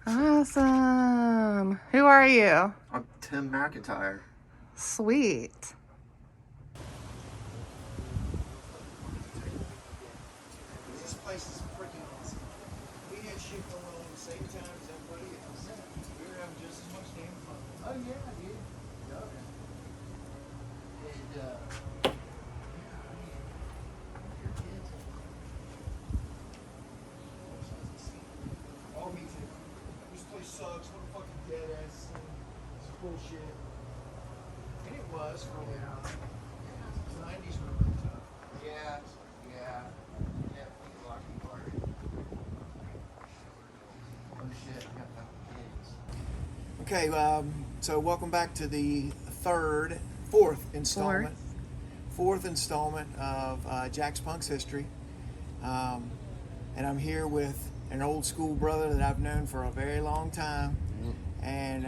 Awesome. Who are you? I'm Tim McIntyre. Sweet. This place is freaking awesome. We had shit going on at the same time as everybody else. We were having just as much damn fun. Oh yeah, dude. Yeah. And your kids. Oh, me too. This place sucks. What a fucking dead ass thing. It's bullshit. And it was for a while. The 90s were really tough. Yeah. Okay, so welcome back to the fourth installment of JaxPunx history. And I'm here with an old school brother that I've known for a very long time. And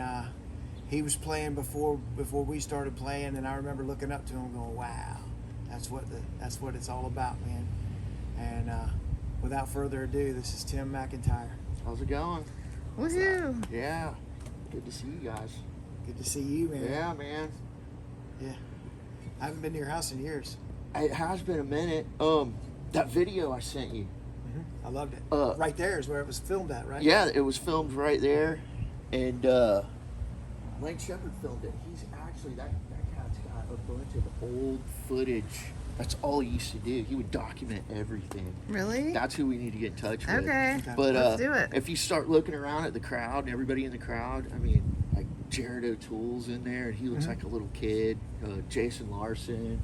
he was playing before we started playing, and I remember looking up to him going, wow, that's what it's all about, man. And without further ado, this is Tim McIntyre. How's it going? Woohoo. Yeah. Good to see you guys. Good to see you, man. Yeah, man. Yeah. I haven't been to your house in years. It has been a minute. That video I sent you. I loved it. Right there is where it was filmed at, right? Yeah, it was filmed right there. And Lane Shepard filmed it. He's actually, that cat's got a bunch of old footage. That's all he used to do. He would document everything. Really? That's who we need to get in touch with. Okay. But let's do it. if you start looking around at the crowd and everybody in the crowd, I mean, like Jared O'Toole's in there, and he looks like a little kid. Jason Larson.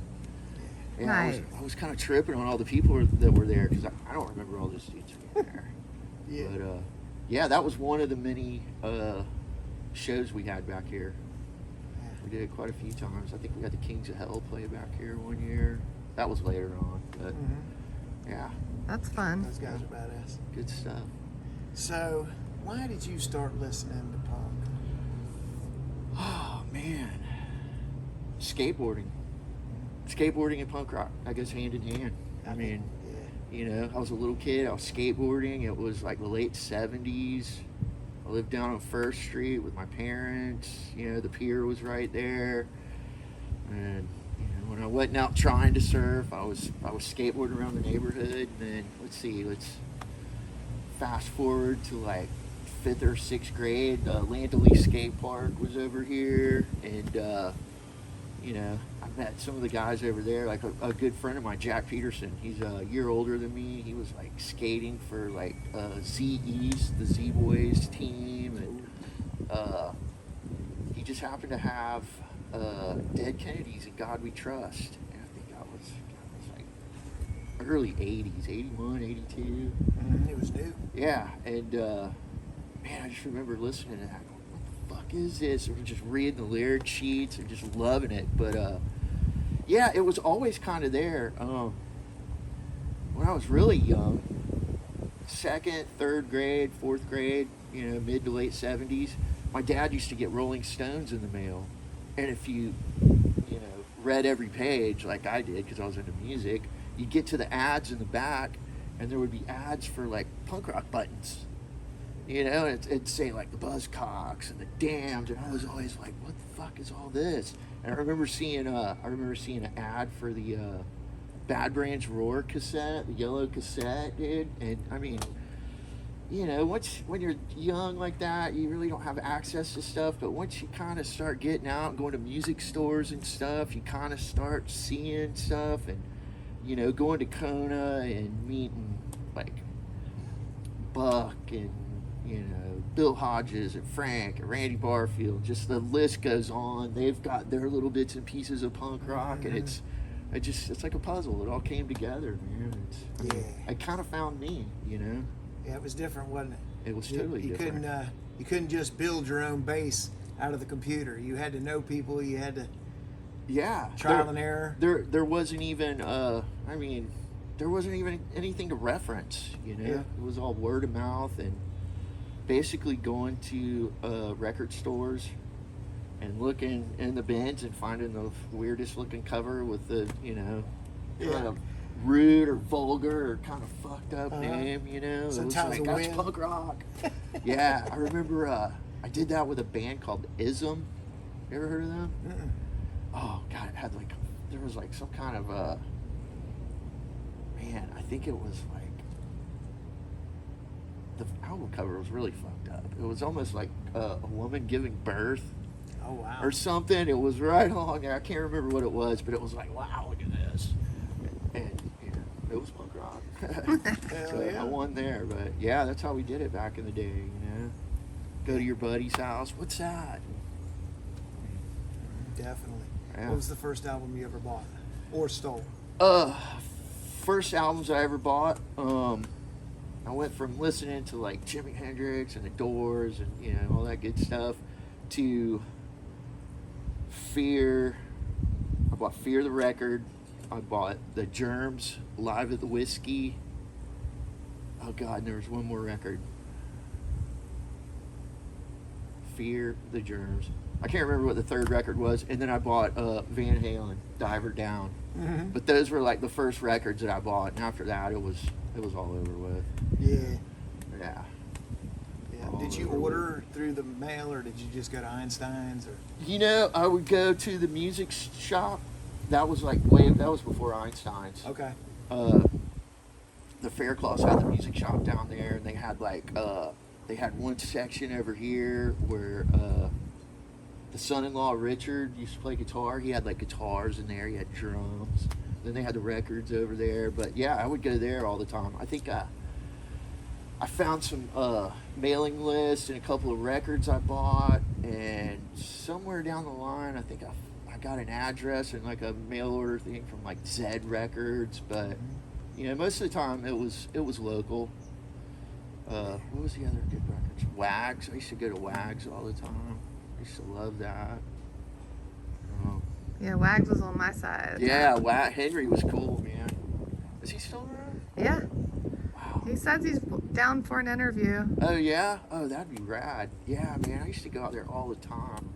And Nice. I was kind of tripping on all the people that were there because I don't remember all those dudes being there. Yeah. But yeah, that was one of the many shows we had back here. We did it quite a few times. I think we had the Kings of Hell play back here one year. That was later on, but yeah. That's fun. Those guys are badass. Good stuff. So, why did you start listening to punk? Oh man, skateboarding and punk rock, I guess, hand in hand. I mean, you know, I was a little kid, I was skateboarding. It was like the late 70s. I lived down on 1st Street with my parents. You know, the pier was right there. And you know, when I wasn't out trying to surf, I was skateboarding around the neighborhood. And then let's fast forward to like 5th or 6th grade. Landely Skate Park was over here, and you know, I met some of the guys over there. Like a good friend of mine, Jack Peterson. He's a year older than me. He was like skating for like ZE's, the Z Boys team, and he just happened to have Dead Kennedys and God We Trust. And I think that was like early 80s, 81, 82. It was new. Yeah, and man, I just remember listening to that. What the fuck is this? And we're just reading the lyric sheets and just loving it. But yeah, it was always kind of there. When I was really young, 2nd, 3rd grade, 4th grade, you know, mid to late 70s, my dad used to get Rolling Stones in the mail. And if you know, read every page like I did because I was into music, you'd get to the ads in the back, and there would be ads for like punk rock buttons. You know, and it'd say like the Buzzcocks and the Damned, and I was always like, what the fuck is all this? And I remember seeing an ad for the Bad Brains Roar cassette, the yellow cassette, dude. And I mean, you know, when you're young like that, you really don't have access to stuff. But once you kind of start getting out and going to music stores and stuff, you kind of start seeing stuff, and you know, going to Kona and meeting like Buck and, you know, Bill Hodges and Frank and Randy Barfield. Just the list goes on. They've got their little bits and pieces of punk rock, and it's like a puzzle. It all came together, man. It kind of found me, you know. Yeah, it was different, wasn't it? It was totally different. You couldn't just build your own base out of the computer. You had to know people. You had to Yeah. Trial and error. There wasn't even there wasn't even anything to reference, you know. Yeah. It was all word of mouth and basically going to record stores and looking in the bins and finding the weirdest looking cover with the, you know, kind of rude or vulgar or kind of fucked up name, you know. Sometimes it was like, that's punk rock. Yeah, I remember I did that with a band called Ism. You ever heard of them? Mm-mm. Oh God, it had like, there was like some kind of man, I think it was like, the album cover was really fucked up. It was almost like a woman giving birth. Oh wow. Or something. It was right along there. I can't remember what it was, but it was like, wow, look at this. And it was punk rock. So yeah. I won there, but yeah, that's how we did it back in the day, you know. Go to your buddy's house. What's that? Definitely. Yeah. What was the first album you ever bought or stole? First albums I ever bought. I went from listening to like Jimi Hendrix and the Doors and, you know, all that good stuff to Fear. I bought Fear the record. I bought the Germs Live at the Whiskey. Oh God, and there was one more record. Fear the Germs. I can't remember what the third record was. And then I bought Van Halen, Diver Down. Mm-hmm. But those were like the first records that I bought, and after that it was all over with. Yeah. Yeah. Yeah. All Did you over order through the mail or did you just go to Einstein's or? You know, I would go to the music shop. That was like that was before Einstein's. Okay. The Faircloths had the music shop down there, and they had like they had one section over here where the son-in-law Richard used to play guitar. He had like guitars in there. He had drums. Then they had the records over there. But yeah, I would go there all the time. I think I found some mailing lists and a couple of records I bought, and somewhere down the line, I think I got an address and like a mail order thing from like Zed Records. But you know, most of the time it was local. What was the other good records? Wags. I used to go to Wags all the time. I used to love that. Yeah, Wags was on my side. Yeah, Henry was cool, man. Is he still around? Yeah. Wow. He says he's down for an interview. Oh, yeah? Oh, that'd be rad. Yeah, man, I used to go out there all the time.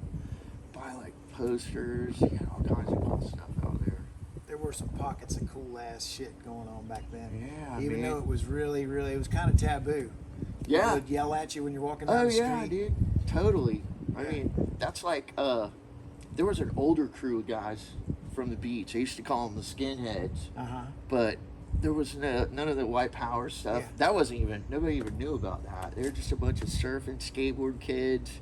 Buy, like, posters. You had all kinds of cool stuff out there. There were some pockets of cool ass shit going on back then. Yeah, Even man. though it was really, it was kind of taboo. Yeah. People would yell at you when you're walking down Oh, the street. yeah, dude. Totally. I Yeah. mean, that's like, there was an older crew of guys from the beach. I used to call them the skinheads. Uh-huh. But there was none of the white power stuff. Yeah. That wasn't even, nobody even knew about that. They were just a bunch of surfing, skateboard kids,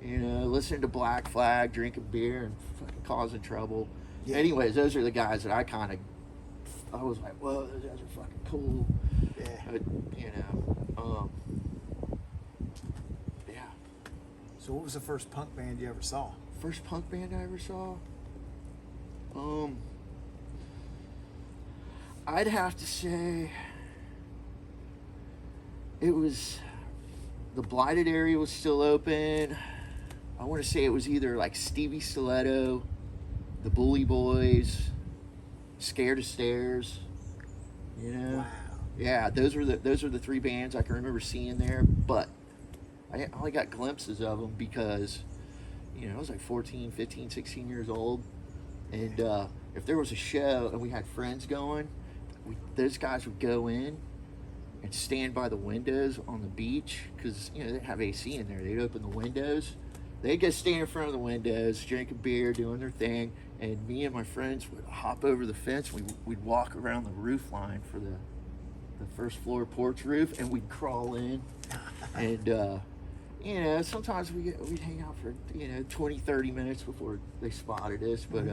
you know, listening to Black Flag, drinking beer, and fucking causing trouble. Yeah. Anyways, those are the guys that I was like, whoa, those guys are fucking cool. Yeah. You know, yeah. So what was the first punk band you ever saw? First punk band I ever saw? I'd have to say it was, the Blighted area was still open. I want to say it was either like Stevie Stiletto, the Bully Boys, Scared of Stairs, you know? Wow. Yeah, those are the three bands I can remember seeing there, but I only got glimpses of them because, you know, I was like 14, 15, 16 years old, and if there was a show and we had friends going, those guys would go in and stand by the windows on the beach because, you know, they didn't have AC in there. They'd open the windows. They'd go stand in front of the windows, drinking beer, doing their thing, and me and my friends would hop over the fence. We'd walk around the roof line for the first floor porch roof, and we'd crawl in. And, you know, sometimes we'd hang out for, you know, 20, 30 minutes before they spotted us. But,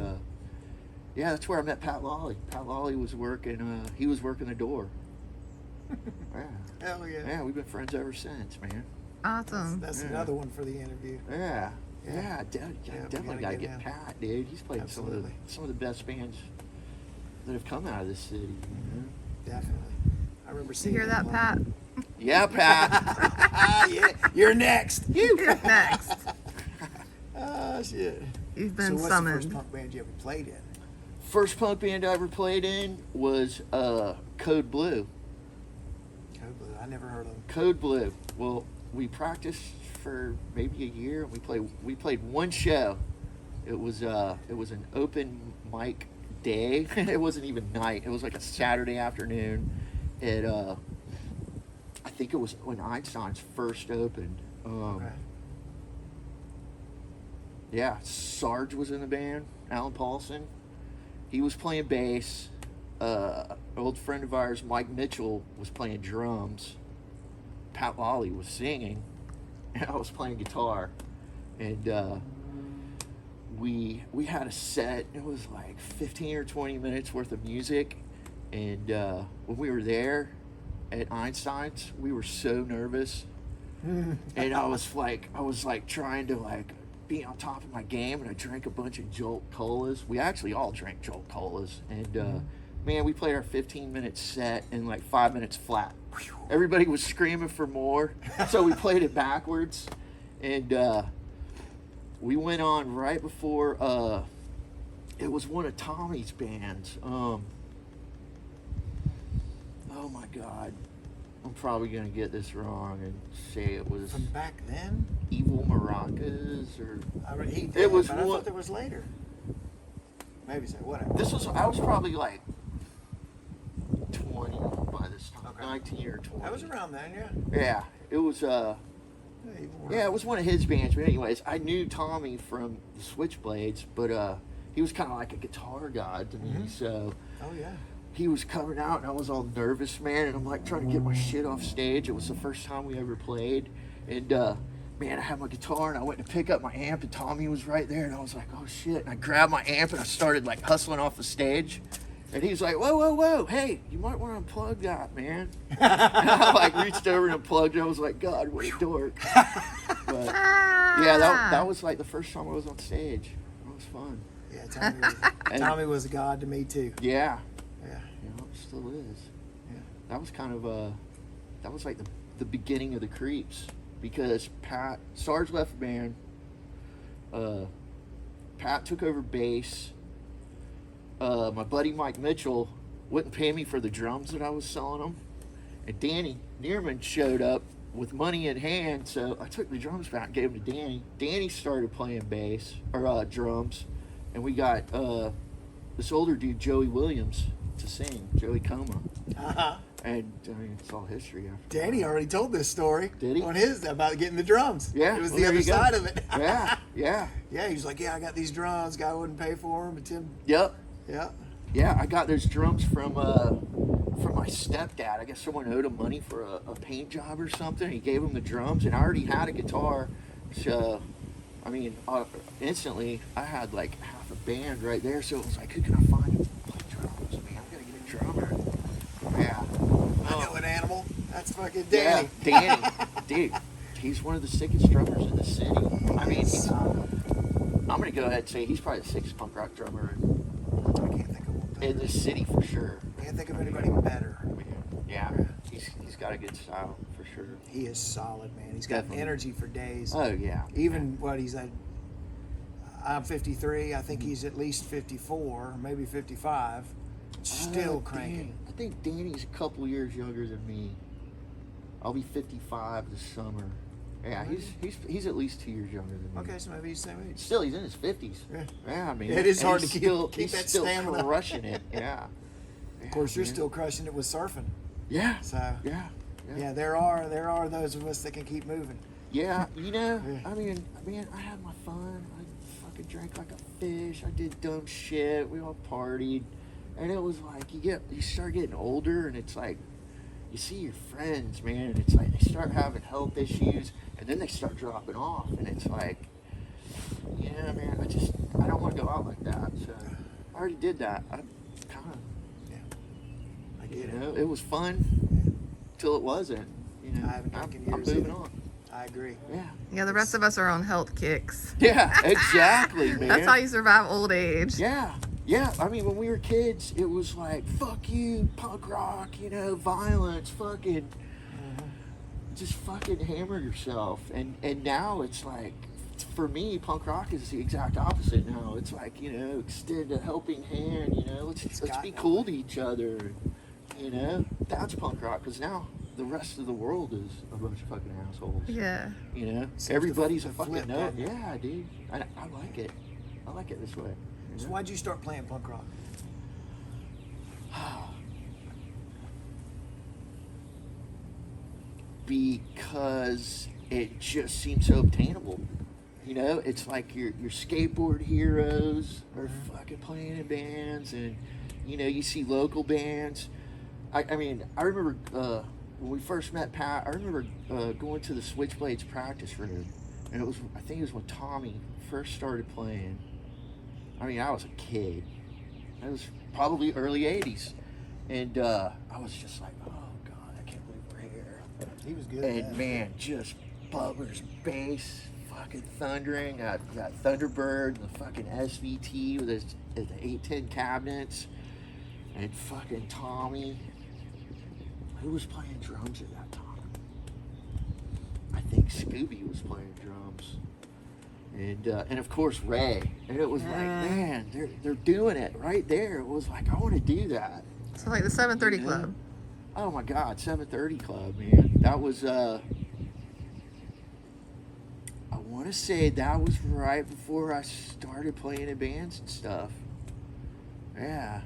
yeah, that's where I met Pat Lawley. Pat Lawley was working, he was working the door. Yeah. Hell yeah. Yeah, we've been friends ever since, man. Awesome. That's Yeah. another one for the interview. Yeah. Yeah. Yeah, we definitely gotta gotta get get him. Pat, dude. He's played Absolutely. some of the best bands that have come out of this city. You know? Definitely. I remember You seeing hear that, him Pat? Yeah, Pat. Yeah, you're next. You're next. Oh shit. You've So been what's summoned. the first punk band you ever played in? First punk band I ever played in was Code Blue. Code Blue. I never heard of them. Code Blue. Well, we practiced for maybe a year, and we played one show. It was an open mic day. It wasn't even night. It was like a Saturday afternoon. I think it was when Einstein's first opened. Okay. Yeah, Sarge was in the band. Alan Paulson. He was playing bass. An old friend of ours, Mike Mitchell, was playing drums. Pat Lawley was singing, and I was playing guitar. And we had a set. It was like 15 or 20 minutes worth of music. And when we were there at Einstein's, we were so nervous. And I was like trying to like be on top of my game, and I drank a bunch of Jolt Colas. We actually all drank Jolt Colas. And man, we played our 15-minute set in like 5 minutes flat. Everybody was screaming for more, so we played it backwards. And we went on right before it was one of Tommy's bands. Oh my God, I'm probably gonna get this wrong and say it was From back then? Evil Maracas or He did, It was but I one- thought there was later. Maybe so. Whatever. I was probably like 20 by this time, Okay. 19 or 20. That was around then, yeah. Yeah, it was yeah, it was one of his bands. But anyways, I knew Tommy from the Switchblades, but he was kind of like a guitar god to me. So Oh yeah. he was coming out, and I was all nervous, man. And I'm like trying to get my shit off stage. It was the first time we ever played, and man, I had my guitar, and I went to pick up my amp, and Tommy was right there, and I was like, oh shit! And I grabbed my amp, and I started like hustling off the stage. And he was like, whoa, whoa, whoa, hey, you might want to unplug that, man. And I like reached over and unplugged it. I was like, God, what a dork. But yeah, that was like the first time I was on stage. It was fun. Yeah, Tommy was a god to me too. Yeah. Yeah. You know, it still is. Yeah. That was kind of that was like the beginning of the Creeps, because Sarge left the band. Pat took over bass. My buddy Mike Mitchell wouldn't pay me for the drums that I was selling him, and Danny Neerman showed up with money in hand, so I took the drums back and gave them to Danny. Danny started playing bass or drums, and we got this older dude, Joey Williams, to sing, Joey Coma. Uh-huh. And I mean, it's all history after Danny already told this story. Did he? On his about getting the drums. Yeah, It was well, the there other you go. side of it. Yeah, yeah, Yeah, he was like, yeah, I got these drums. Guy wouldn't pay for them, but Tim. yep. Yeah. Yeah, I got those drums from my stepdad. I guess someone owed him money for a paint job or something. He gave him the drums, and I already had a guitar. So, I mean, instantly, I had like half a band right there. So it was like, who can I find to play drums? Man, I gotta get a drummer. Yeah. I know an animal. That's fucking Yeah, Danny. Danny. Dude, he's one of the sickest drummers in the city. I mean, I'm gonna go ahead and say he's probably the sickest punk rock drummer I can't think of one. in the city for sure. Can't think of anybody better. Yeah, he's got a good style for sure. He is solid, man. He's got Definitely. energy for days. Oh yeah. Even what he's at. I'm 53. I think he's at least 54, maybe 55. Still cranking. Dang. I think Danny's a couple years younger than me. I'll be 55 this summer. Yeah, he's at least 2 years younger than me. Okay, so maybe he's the same age. Still, he's in his 50s. Yeah. Yeah, I mean, It is and hard he's to keep he's that still stamina. crushing it. Yeah. Of course, you're man. still crushing it with surfing. Yeah. So Yeah. yeah, there are those of us that can keep moving. Yeah, you know, Yeah. I mean, I had my fun. I fucking drank like a fish. I did dumb shit. We all partied, and it was like you start getting older, and it's like you see your friends, man, and it's like they start having health issues, and then they start dropping off, and it's like, yeah, man, I don't want to go out like that. So I already did that. I kind of, I get you it. know, it was fun till it wasn't. You know, I haven't drank in I'm years moving either. on. I agree. Yeah. Yeah, the rest of us are on health kicks. Yeah, exactly, man. That's how you survive old age. Yeah, yeah. I mean, when we were kids, it was like, fuck you, punk rock, you know, violence, fucking, just fucking hammer yourself. And now it's like for me, punk rock is the exact opposite now. It's like, extend a helping hand, let's be cool to each other, that's punk rock, because now the rest of the world is a bunch of fucking assholes. Yeah. Everybody's a fucking flip, nut. doesn't it? Yeah, dude. I like it. I like it this way. So why'd you start playing punk rock? Because it just seems so obtainable. It's like your skateboard heroes are fucking playing in bands, and you see local bands. I mean, I remember when we first met Pat. I remember going to the Switchblades practice room, and I think it was when Tommy first started playing. I mean, I was a kid. It was probably early '80s, and I was just like, oh god, I can't believe we're here. He was good. And man, just Butler's bass, fucking thundering. That Thunderbird, the fucking SVT with his 810 cabinets, and fucking Tommy. Who was playing drums at that time? I think Scooby was playing drums, and of course Ray. And it was like, man, they're doing it right there. It was like, I want to do that. So like the 730 Club. Oh my God, 730 Club, man. That was I want to say that was right before I started playing in bands and stuff. Yeah.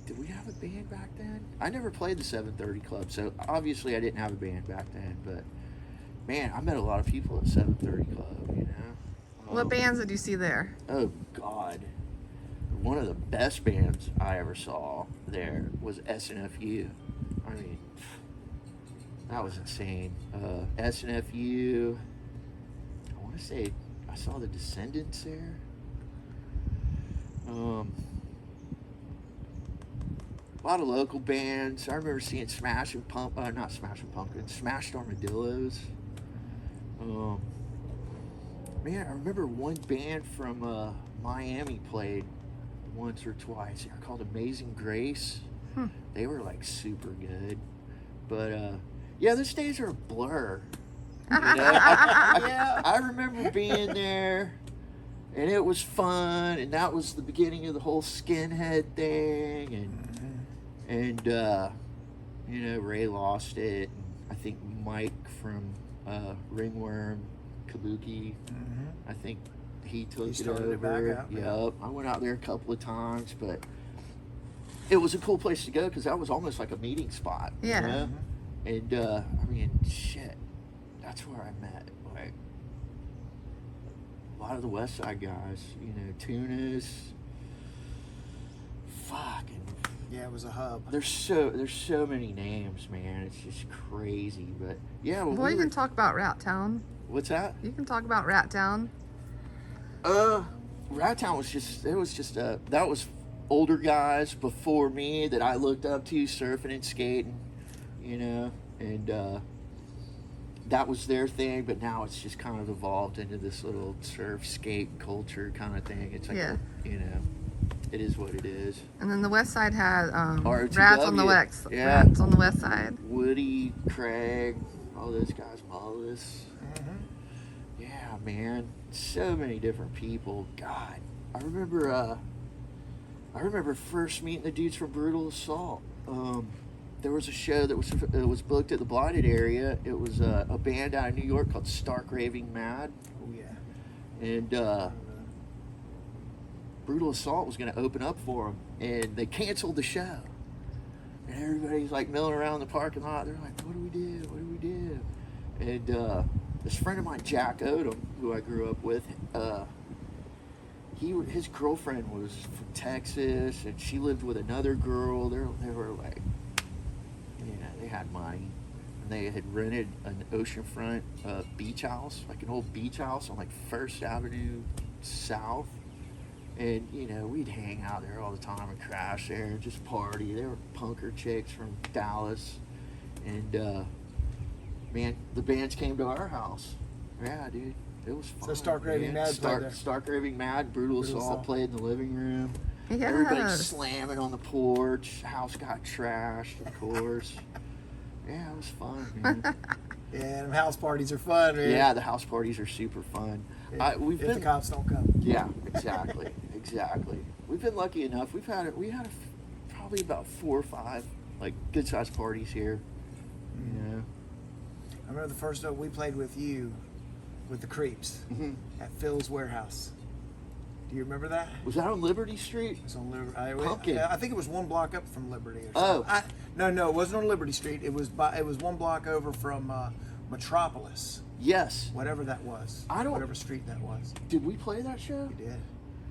Did we have a band back then? I never played the 730 Club, so obviously I didn't have a band back then. But man, I met a lot of people at 730 Club. What bands did you see there? Oh God, one of the best bands I ever saw there was SNFU. I mean, that was insane. SNFU. I want to say I saw the Descendants there. A lot of local bands. I remember seeing Smashed Armadillos. Man, I remember one band from Miami played once or twice. They're called Amazing Grace. They were like super good. But yeah, those days are a blur. I remember being there, and it was fun, and that was the beginning of the whole skinhead thing, and Ray lost it. And I think Mike from Ringworm, Kabuki, I think he took it over. Back out. Yep, I went out there a couple of times, but it was a cool place to go because that was almost like a meeting spot. Yeah. And I mean, shit, that's where I met like a lot of the West Side guys. Tunis. Fucking. Yeah, it was a hub. There's so many names, man. It's just crazy. But yeah. Well, you can talk about Rat Town. What's that? You can talk about Rat Town. Rat Town was just that was older guys before me that I looked up to surfing and skating, and that was their thing. But now it's just kind of evolved into this little surf skate culture kind of thing. It's like, it is what it is. And then the West Side had ROTW. Rats on the West. Yeah. Rats on the West Side. Woody, Craig, all those guys, Mullis. Yeah, man, so many different people. God, I remember first meeting the dudes from Brutal Assault. There was a show that was booked at the Blighted area. It was a band out of New York called Stark Raving Mad. Oh yeah. And Brutal Assault was going to open up for them, and they canceled the show. And everybody's like milling around the parking lot. They're like, "What do we do? What do we do?" And this friend of mine, Jack Odom, who I grew up with, his girlfriend was from Texas, and she lived with another girl. They were like, they had money, and they had rented an oceanfront beach house, like an old beach house on like First Avenue South. And we'd hang out there all the time and crash there and just party. They were punker chicks from Dallas, and man, the bands came to our house. Yeah, dude, it was fun. So Stark Raving Mad played there. Stark Raving Mad, Brutal Assault played in the living room. Yes. Everybody slamming on the porch. House got trashed, of course. Yeah, it was fun, man. Yeah, them house parties are fun, man. Yeah, the house parties are super fun. If the cops don't come. Yeah, exactly, exactly. We've been lucky enough. We had probably about 4 or 5 like good sized parties here. Mm-hmm. Yeah. I remember the first time we played with you, with the Creeps, at Phil's Warehouse. Do you remember that? Was that on Liberty Street? It was on Liberty. Pumpkin. I think it was 1 block up from Liberty. Or Oh. something. No, it wasn't on Liberty Street. It was 1 block over from Metropolis, Yes. whatever that was. Whatever street that was. Did we play that show? We did.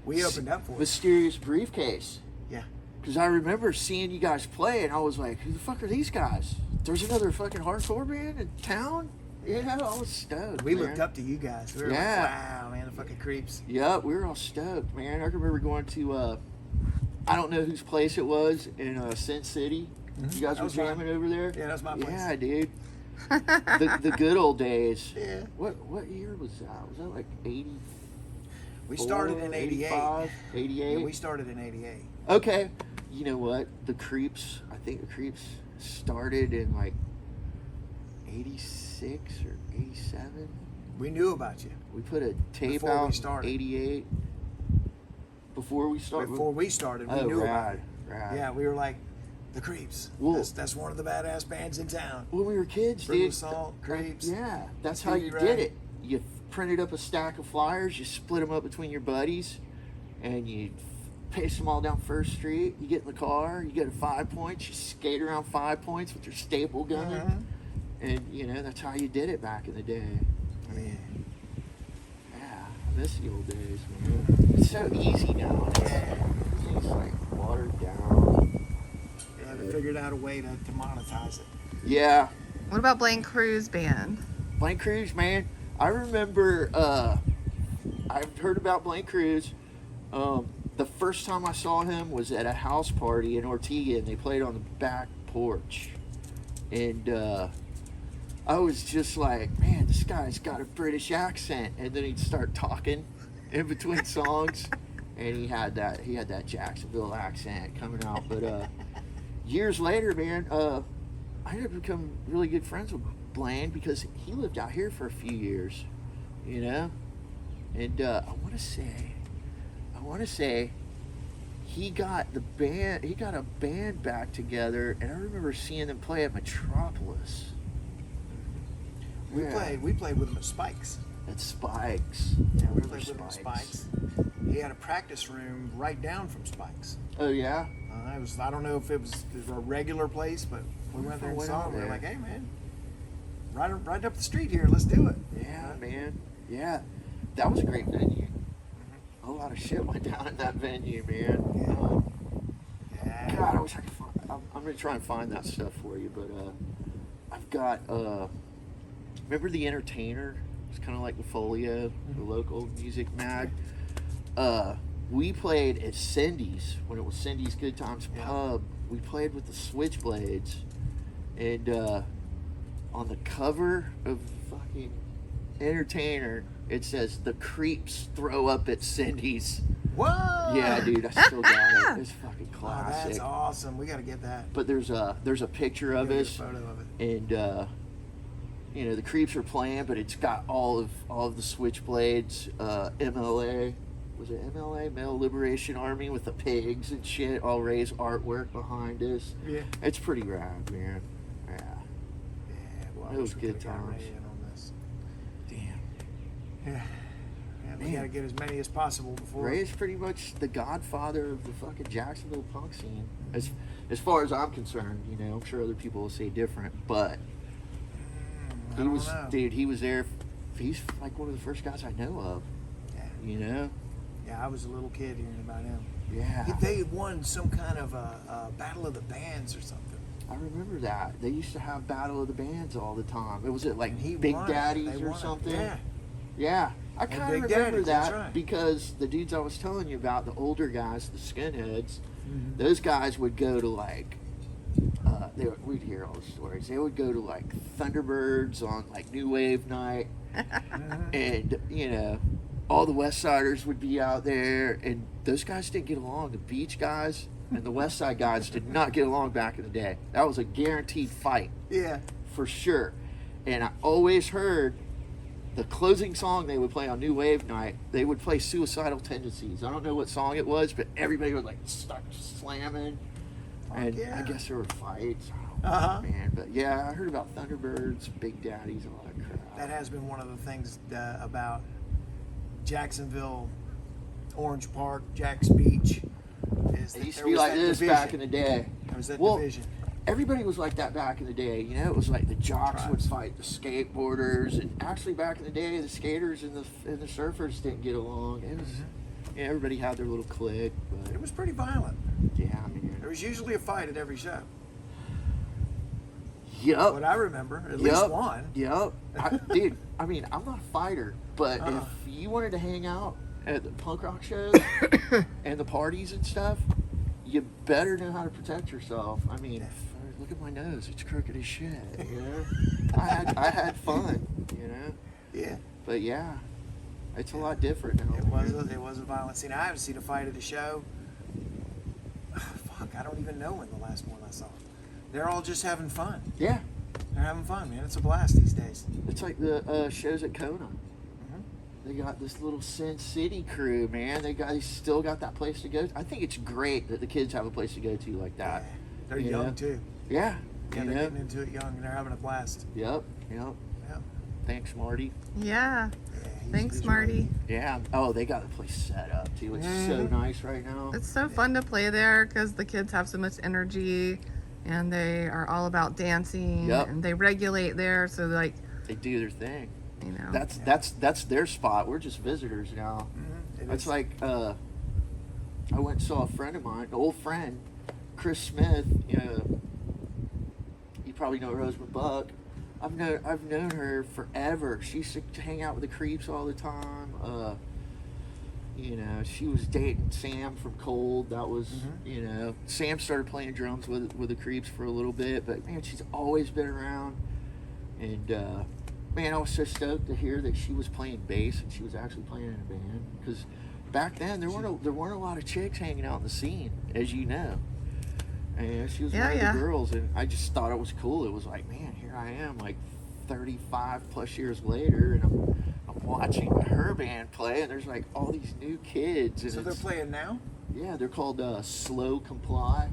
We opened up for it. Mysterious Briefcase. Yeah. Because I remember seeing you guys play, and I was like, who the fuck are these guys? There's another fucking hardcore band in town? Yeah, I was stoked. We man. looked up to you guys. We were like, wow, man, the fucking Creeps. Yeah, we were all stoked, man. I remember going to, I don't know whose place it was in Sin City. You guys were jamming over there? Yeah, that was my place. Yeah, dude. the good old days. Yeah. What year was that? Was that like 80? We started in 88. 88? Yeah, we started in 88. Okay. You know what? I think the Creeps started in like 86 or 87. We knew about you. We put a tape Before out we started. 88. Before we started? Before we started, we knew about it. Rad. Yeah, we were like, the Creeps. Well, that's one of the badass bands in town. When we were kids, Brutal dude. Assault, Creeps. Yeah, that's how you Stevie did Ray. it. You printed up a stack of flyers, you split them up between your buddies, and you paste them all down First Street. You get in the car, you get a 5 points, you skate around 5 points with your staple gun, and that's how you did it back in the day. I mean, yeah, I miss the old days, man. It's so easy now. Everything's like watered down. Yeah, they figured out a way to monetize it. Yeah. What about Blaine Crew's band? Blaine Cruz, man. I remember I've heard about Blaine Cruz. The first time I saw him was at a house party in Ortega, and they played on the back porch. And I was just like, man, this guy's got a British accent. And then he'd start talking in between songs, and he had that Jacksonville accent coming out. But years later, man, I ended up becoming really good friends with Blaine because he lived out here for a few years, And I want to say he got a band back together, and I remember seeing them play at Metropolis. We played with them at Spikes. At Spikes. Yeah, we played with them at Spikes. He had a practice room right down from Spikes. Oh yeah. I don't know if it was a regular place, but we went there and saw him. We were like, hey man, right up the street here, let's do it. Yeah, man. Yeah, that was a great venue. A lot of shit went down at that venue, man. Yeah. God, I wish I could find. I'm gonna try and find that stuff for you, but I've got. Remember the Entertainer? It's kind of like the Folio, the local music mag. We played at Cindy's when it was Cindy's Good Times Pub. We played with the Switchblades, and on the cover of fucking Entertainer, it says "The Creeps throw up at Cindy's." Whoa! Yeah, dude, I still got it. It's fucking classic. Oh, that's awesome. We got to get that. But there's a picture of us, A photo of it. and the Creeps are playing, but it's got all of the Switchblades, MLA. Was it MLA, Male Liberation Army, with the pigs and shit, all Ray's artwork behind us. Yeah. It's pretty rad, man. Yeah. Yeah, well, It was good times. On this. Damn. Yeah. We Man. got to get as many as possible before. Ray is pretty much the godfather of the fucking Jacksonville punk scene, as far as I'm concerned. I'm sure other people will say different, but I don't know. dude. He was there. He's like one of the first guys I know of. Yeah. Yeah, I was a little kid hearing about him. Yeah. They won some kind of a battle of the bands or something. I remember that. They used to have Battle of the Bands all the time. It was it like And he Big won it. Daddies They or won it. something? Yeah. Yeah. I kind of Big remember Daddies, that's that right. because the dudes I was telling you about, the older guys, the skinheads, those guys would go to like, we'd hear all the stories. They would go to like Thunderbirds on like New Wave night, and all the West Siders would be out there, and those guys didn't get along. The Beach guys and the West Side guys did not get along back in the day. That was a guaranteed fight. Yeah. For sure. And I always heard the closing song they would play on New Wave Night. They would play Suicidal Tendencies. I don't know what song it was, but everybody would like start slamming. And yeah. I guess there were fights. Man, but yeah, I heard about Thunderbirds, Big Daddies, all that crap. That has been one of the things about Jacksonville, Orange Park, Jack's Beach. Is It used to be like this back in the day. There was that Well, division. everybody was like that back in the day. You know, it was like the jocks would fight the skateboarders, and actually back in the day, the skaters and the surfers didn't get along. It was, yeah, everybody had their little clique. But It was pretty violent. yeah, man. There was usually a fight at every show. Yup. What I remember, at least one. Yup. Dude, I mean, I'm not a fighter, but Uh-huh. if you wanted to hang out at the punk rock shows and the parties and stuff, you better know how to protect yourself. I mean, look at my nose; it's crooked as shit. You know, I had fun. You know. Yeah. But yeah, it's a lot different now. It was a violent scene. I haven't seen a fight at a show. Fuck, I don't even know when the last one I saw. They're all just having fun. Yeah, They're having fun, man. It's a blast these days. it's like the shows at Kona. They got this little Sin City crew, man. They still got that place to go to. I think it's great that the kids have a place to go to like that. Yeah. They're You young know? too. Yeah. Yeah, you they're know? getting into it young and they're having a blast. Yep. Yeah. Thanks, Marty. Yeah. Yeah, Thanks, he's Marty. Yeah. Oh, they got the place set up too. It's so nice right now. It's so fun to play there because the kids have so much energy and they are all about dancing Yep. and they regulate there. So, like, They do their thing. you know. That's their spot. We're just visitors now. It's like I went and saw a friend of mine, an old friend, Chris Smith. You know, you probably know Rosewood Buck. I've known her forever. She used to hang out with the Creeps all the time. You know, she was dating Sam from Cold. That was, you know, Sam started playing drums with the Creeps for a little bit, but man, she's always been around. And man, I was so stoked to hear that she was playing bass and she was actually playing in a band. Because back then there weren't a lot of chicks hanging out in the scene, as you know. And she was one of the girls, and I just thought it was cool. It was like, man, here I am, like 35 plus years later, and I'm watching her band play, and there's like all these new kids. And So they're playing now? Yeah, they're called Slow Comply.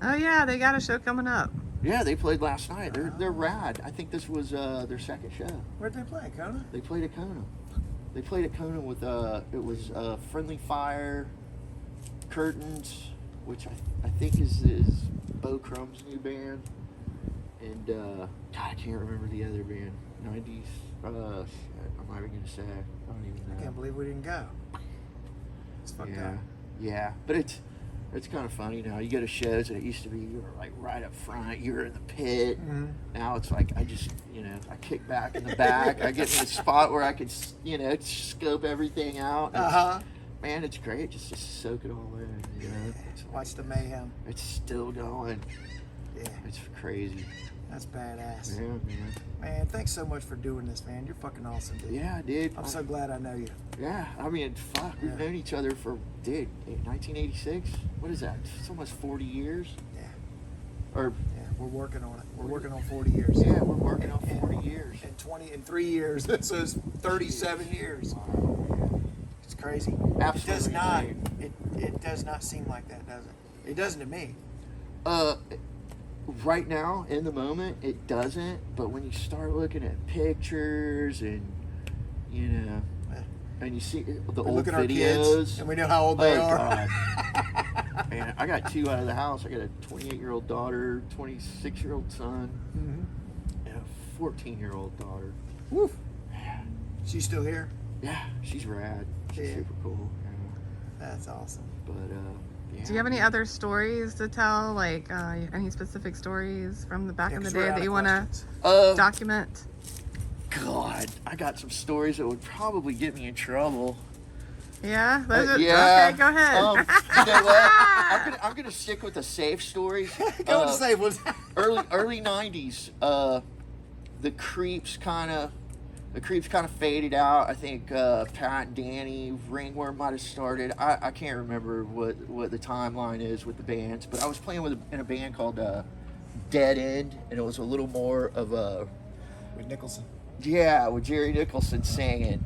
Oh, yeah. They got a show coming up. Yeah, they played last night. They're rad. I think this was their second show. Where'd they play, Kona? They played at Kona. They played at Kona with it was Friendly Fire, Curtains, which I think is Bo Crumb's new band, and God, I can't remember the other band. 90s. Shit, I'm not even gonna say. I don't even know. I can't believe we didn't go. It's fucked up. Yeah, but it's kind of funny now. You go to shows and it used to be you were like right up front, you were in the pit. Now it's like I just, you know, I kick back in the back. I get in a spot where I could, you know, scope everything out. Man, it's great just to soak it all in. You know? Watch the mayhem. It's still going. Yeah. It's crazy. That's badass. Yeah, man. Man, thanks so much for doing this, man. You're fucking awesome, dude. Yeah, dude. I'm so glad I know you. Yeah, I mean, fuck, we've known each other for, dude, 1986? What is that? It's almost 40 years? Yeah. Or, Yeah, we're working on it. We're working on 40 years. yeah, we're working on 40 years. In 3 years. So it's 37 years. It's crazy. Absolutely It does not. insane. It does not seem like that, does it? It doesn't to me. Right now, in the moment, it doesn't, but when you start looking at pictures and, you know, and you see the old Look at our videos. kids, and we know how old they are. God. Man, I got two out of the house. I got a 28-year-old daughter, 26-year-old son, and a 14-year-old daughter. Woo. She's still here? Yeah, she's rad. She's Yeah. super cool. That's awesome. But, yeah. Do you have any other stories to tell? Like, any specific stories from the back in the day that you want to document? God, I got some stories that would probably get me in trouble. Yeah? Yeah. Okay, go ahead. You know what? I'm gonna stick with the safe stories. Go with the safe ones. early '90s. The creeps kind of faded out. I think Pat and Danny, Ringworm might have started. I can't remember what the timeline is with the bands, but I was playing in a band called Dead End, and it was a little more of a With Nicholson. Yeah, with Jerry Nicholson singing.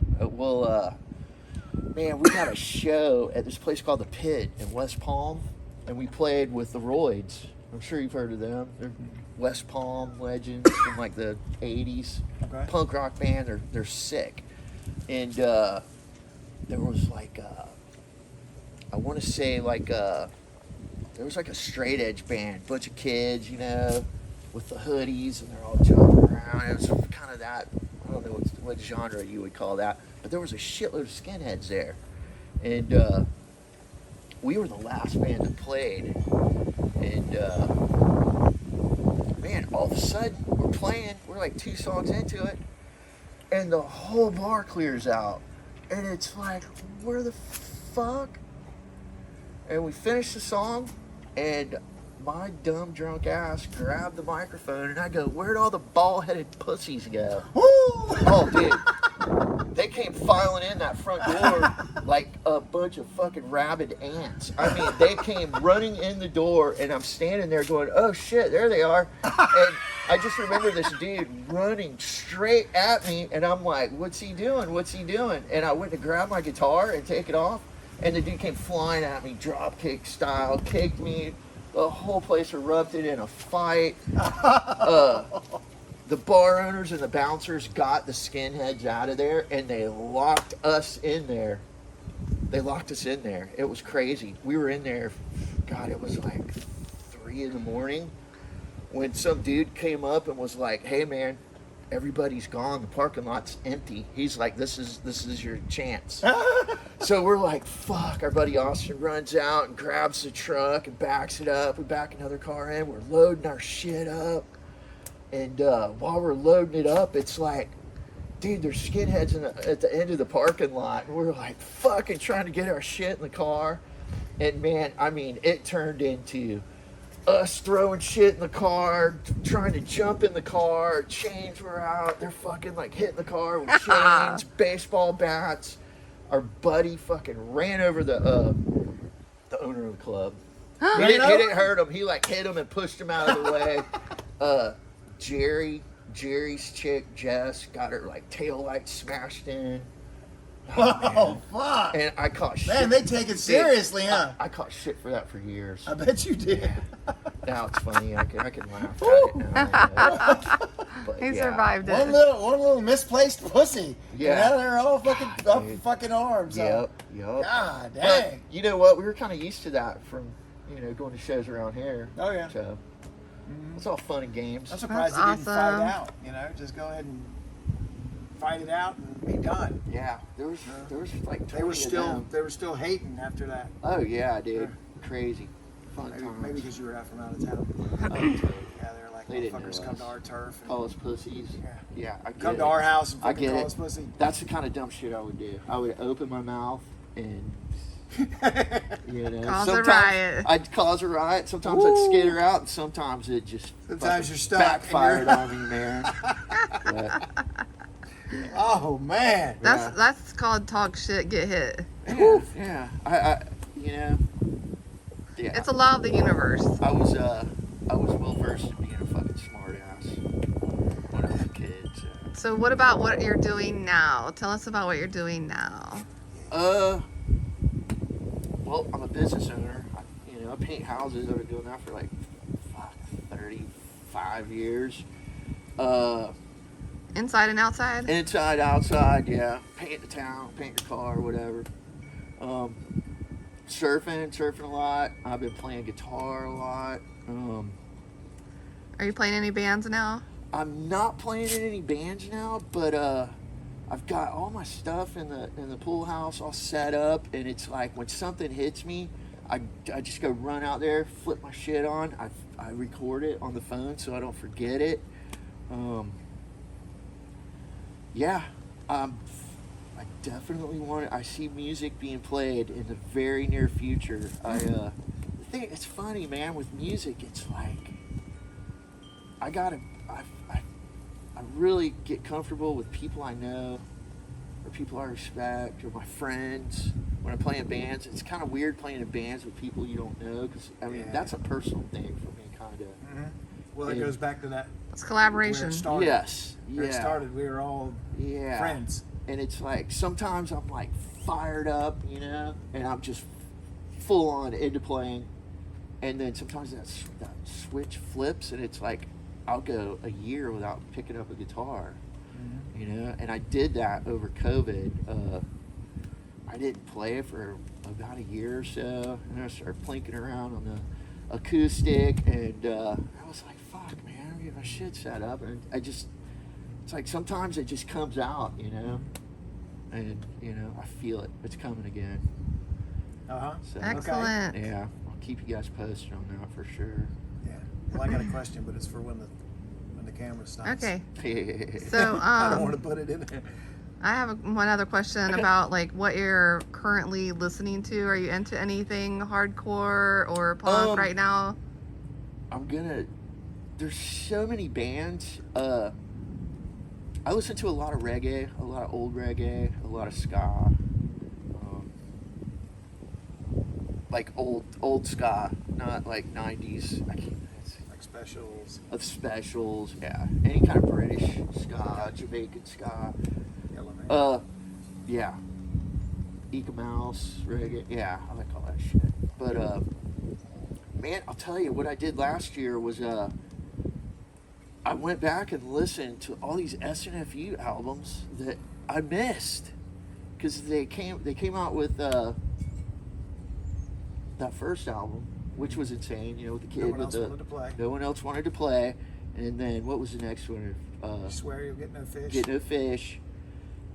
Man, we got a show at this place called The Pit in West Palm, and we played with the Roids. I'm sure you've heard of them. They're West Palm legends from like the 80s. Okay. Punk rock band. They're sick. And there was like, I want to say like, there was like a straight edge band, bunch of kids, you know, with the hoodies, and they're all jumping around. It was kind of that, I don't know what genre you would call that, but there was a shitload of skinheads there. And we were the last band that played. And man, all of a sudden, we're playing, we're like 2 songs into it, and the whole bar clears out. And it's like, where the fuck? And we finish the song, and my dumb drunk ass grabbed the microphone, and I go, where'd all the bald-headed pussies go? Woo! Oh, dude. They came filing in that front door like a bunch of fucking rabid ants. I mean, they came running in the door, and I'm standing there going, oh shit, there they are. And I just remember this dude running straight at me, and I'm like, what's he doing? What's he doing? And I went to grab my guitar and take it off, and the dude came flying at me, drop kick style, kicked me. The whole place erupted in a fight. The bar owners and the bouncers got the skinheads out of there, and they locked us in there. They locked us in there. It was crazy. We were in there, God, it was like 3 in the morning when some dude came up and was like, hey man, everybody's gone. The parking lot's empty. He's like, this is your chance. So we're like, fuck. Our buddy Austin runs out and grabs the truck and backs it up. We back another car in. We're loading our shit up. And while we're loading it up, it's like, dude, there's skinheads at the end of the parking lot. And we're like fucking trying to get our shit in the car. And man, I mean, it turned into us throwing shit in the car, trying to jump in the car, chains were out, they're fucking like hitting the car with chains, baseball bats. Our buddy fucking ran over the owner of the club. He didn't hurt him, he like hit him and pushed him out of the way. Jerry's chick, Jess, got her like tail light smashed in. Oh, fuck. And I caught shit. Man, they take it seriously, huh? I caught shit for that for years. I bet you did. Now it's funny. I can laugh at it now. But He yeah. survived it. One little misplaced pussy. Yeah. And they're all fucking up fucking arms. Yep. God But dang. you know what? We were kind of used to that from, going to shows around here. Oh, yeah. So it's all fun and games. I'm surprised they That's didn't fight awesome. out. Just go ahead and fight it out and be done. Yeah. There was like 20 They were of them. still hating after that. Oh yeah, dude. Crazy. Fun Maybe times. because you were out from out of town. Oh, totally. Yeah, they're like, They didn't know motherfuckers come us. to our turf. And Call us pussies. Yeah. I get come it. to our house and I fucking get call it. us pussy. That's the kind of dumb shit I would do. I would open my mouth and Cause a riot. I'd cause a riot. Sometimes I'd skid her out, and sometimes it just Sometimes you're stuck. backfired on me, man. But, Oh, man. That's called talk shit, get hit. yeah, I yeah. It's a law of the universe. I was well versed in being a fucking smart ass when I was a kid. So what about what you're doing now? Tell us about what you're doing now. Well, I'm a business owner. I paint houses. I've been doing that for like 35 years. Inside and outside? Inside, outside, yeah. Paint the town, paint your car, whatever. Surfing a lot. I've been playing guitar a lot. Are you playing any bands now? I'm not playing in any bands now, but I've got all my stuff in the pool house all set up, and it's like when something hits me, I just go run out there, flip my shit on. I record it on the phone so I don't forget it. Yeah, I definitely I see music being played in the very near future. I think it's funny, man, with music, it's like, I really get comfortable with people I know, or people I respect, or my friends. When I play in bands, it's kind of weird playing in bands with people you don't know, because, that's a personal thing for me, kind of. Well, it goes back to that. It's collaboration. Where it started. Yes. Where it Yeah. started, we were all friends. And it's like sometimes I'm like fired up, you know, and I'm just full on into playing, and then sometimes that switch flips, and it's like I'll go a year without picking up a guitar, you know. And I did that over COVID. I didn't play for about a year or so, and I started plinking around on the acoustic, and I was like, "Fuck, man, I'm getting my shit set up," and it's like sometimes it just comes out, you know, and you know I feel it. It's coming again. So, Excellent. yeah, I'll keep you guys posted on that for sure. Yeah. Well, I got a question, but it's for when the camera stops. Okay. So I don't want to put it in there. I have one other question about like what you're currently listening to. Are you into anything hardcore or punk right now? There's so many bands. I listen to a lot of reggae, a lot of old reggae, a lot of ska. Like old ska, not like 90s. Like specials. Of specials, yeah. Any kind of British ska, Jamaican ska. Yeah. Eka Mouse, reggae, yeah, I like all that shit. But man, I'll tell you what I did last year was I went back and listened to all these SNFU albums that I missed because they came out with that first album, which was insane, you know, with the kid No one else wanted to play. No one else wanted to play, and then what was the next one? You swear you'll get no fish. Get No Fish,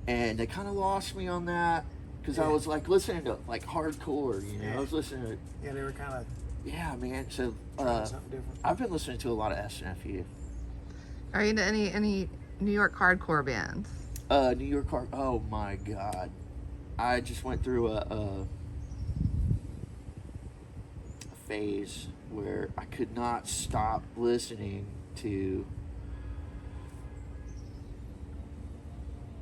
and they kind of lost me on that because I was like listening to like hardcore, you know. I was listening to they were kind of man. So something different. I've been listening to a lot of SNFU. Are you into any New York hardcore bands? New York hard. Oh my God, I just went through a phase where I could not stop listening to.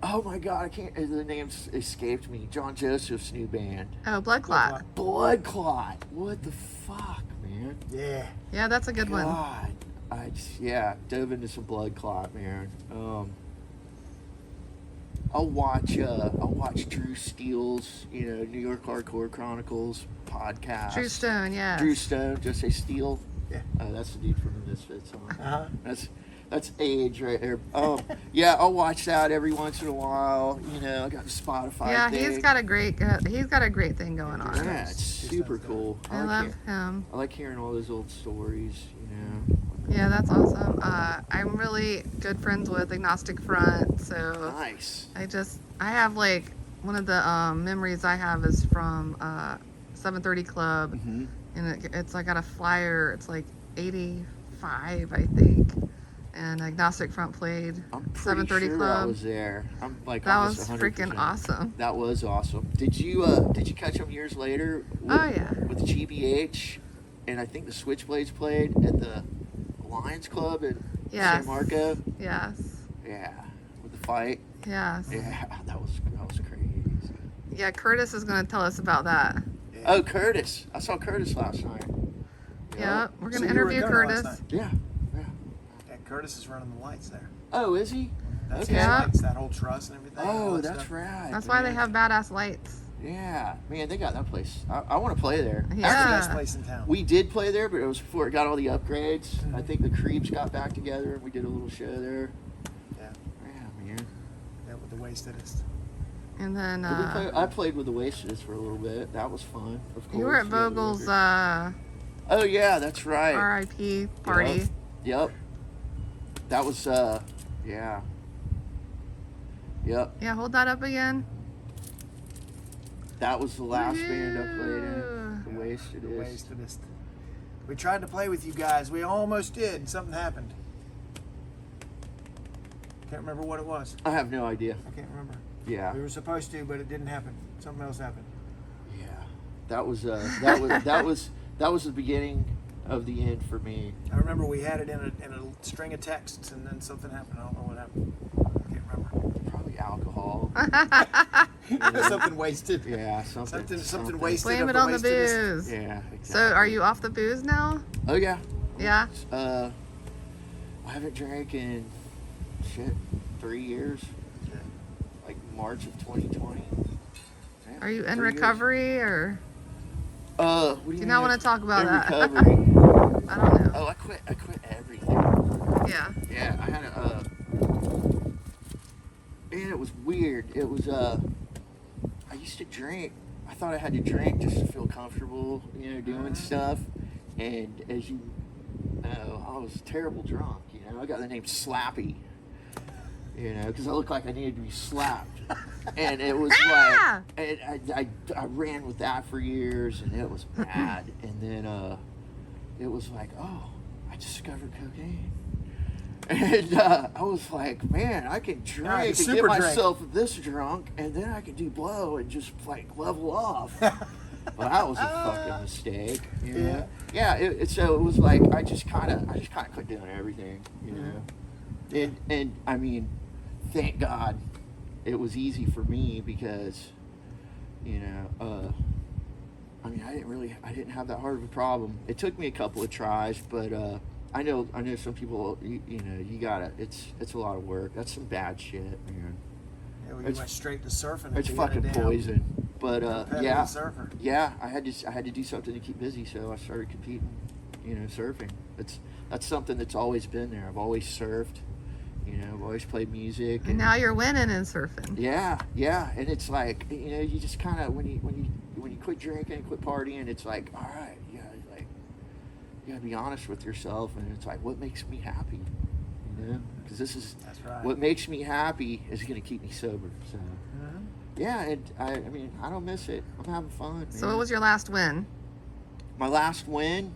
Oh my God, I can't. The name's escaped me. John Joseph's new band. Oh, Blood Clot. Blood Clot. What the fuck, man? Yeah. Yeah, that's a good one. God, I just dove into some Blood Clot, man. I'll watch Drew Steele's, you know, New York Hardcore Chronicles podcast. Drew Stone, yeah. Drew Stone, did I say Steele? Yeah. That's the dude from the Misfits song. Uh-huh. That's age right there. Yeah, I'll watch that every once in a while. You know, I got the Spotify. Yeah, thing. he's got a great thing going on. Yeah, it's super cool. I love him. I like hearing all those old stories. You know. Yeah, that's awesome. I'm really good friends with Agnostic Front, so Nice. I have like one of the memories I have is from 730 Club, and it's I got a flyer. It's like 85, I think. And Agnostic Front played I'm pretty 730 sure Club. I was there. I'm like That almost was 100%. freaking awesome. That was awesome. Did you catch them years later? Oh yeah. With GBH, and I think the Switchblades played at the Lions Club in San Marco. Yes. Yeah, with the fight. Yes. Yeah, that was crazy. Yeah, Curtis is going to tell us about that. Yeah. Oh, Curtis! I saw Curtis last night. Yeah, we're going So to you were interview at Gunner Curtis. last night? Yeah. Yeah, Curtis is running the lights there. Oh, is he? That's Okay. his lights, that whole truss and everything. all Oh, that that's stuff. right. That's why they man. have badass lights. Yeah, man, they got that place. I want to play there. That's the Yeah. best place in town. We did play there, but it was before it got all the upgrades. I think the Creeps got back together and we did a little show there. Yeah. Yeah, man. Yeah, with the Wastedest. And then I played with the Wastedest for a little bit. That was fun. Of course. you were at yeah, Vogel's Oh yeah, that's right. RIP party. Yep. That was yeah. Yep. Yeah, hold that up again. That was the last band I played in. Yeah, The Wastedest. The Wastedest. We tried to play with you guys. We almost did. And something happened. Can't remember what it was. I have no idea. I can't remember. Yeah. We were supposed to, but it didn't happen. Something else happened. Yeah. That was that was the beginning of the end for me. I remember we had it in a string of texts, and then something happened. I don't know what happened. I can't remember. Probably alcohol. Something wasted. Yeah, something wasted. Blame of it the on the Wastedest. booze. Yeah, exactly. So are you off the booze now? Oh yeah. Yeah. I haven't drank in 3 years. Like March of 2020. Yeah, Are you in 3 years. recovery or? What do Do you mean not want to talk about in that? recovery? I don't know. Oh, I quit everything. Yeah. Yeah, I had a. Man, it was weird. It was I used to drink. I thought I had to drink just to feel comfortable, doing stuff. And as you know, I was terrible drunk. I got the name Slappy. Because I looked like I needed to be slapped. And it was Ah! like, and I ran with that for years, and it was bad. And then it was like, oh, I discovered cocaine. And I was like, man, I can drink and get myself this drunk, and then I can do blow and just like level off. Well, that was a fucking mistake. Yeah. So it was like I just kind of quit doing everything. And I mean, thank God, it was easy for me because, I mean, I didn't have that hard of a problem. It took me a couple of tries, but I know some people, you gotta, it's a lot of work. That's some bad shit, man. Yeah, well, you went straight to surfing. It's fucking poison. But yeah, surfer. yeah, I had to do something to keep busy, so I started competing, surfing. That's something that's always been there. I've always surfed, I've always played music. And now you're winning in surfing. Yeah, and it's like, you just kind of when you quit drinking, quit partying, it's like, all right, you gotta be honest with yourself, and it's like, what makes me happy, because that's right. What makes me happy is gonna keep me sober. So yeah, and I mean, I don't miss it. I'm having fun, man. So what was your last win? My last win,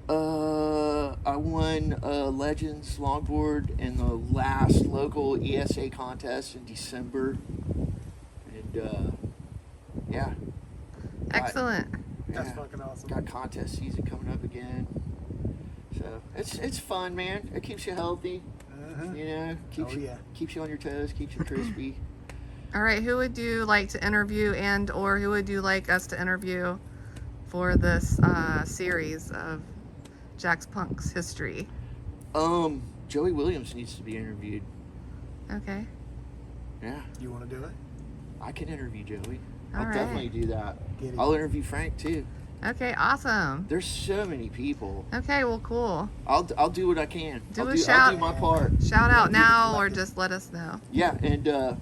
I won Legends Longboard in the last local ESA contest in December, and yeah. Excellent. That's fucking awesome. Got contest season coming up again, so it's fun, man. It keeps you healthy, keeps you on your toes, keeps you crispy. All right, who would you like to interview or who would you like us to interview for this series of JaxPunx history? Joey Williams needs to be interviewed. Okay. Yeah. You want to do it? I can interview Joey. All I'll right. definitely do that. Get it. I'll interview Frank too. Okay, awesome. There's so many people. Okay, well, cool. I'll do what I can. Do a I'll shout. do my part. Shout out now or just let us know. Yeah, and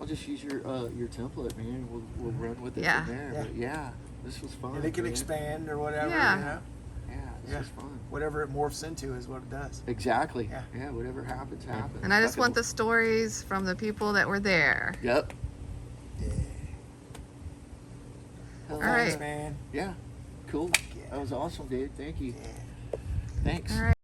I'll just use your template, man. We'll run with it from there. Yeah. But yeah, this was fun. And it can man. expand or whatever. Yeah. Yeah, this was fun. Whatever it morphs into is what it does. Exactly. Yeah. Whatever happens, happens. And I just want the stories from the people that were there. Yep. Yeah. All Thanks, right. man. Yeah. Cool. Yeah. That was awesome, dude. Thank you. Yeah. Thanks. All right.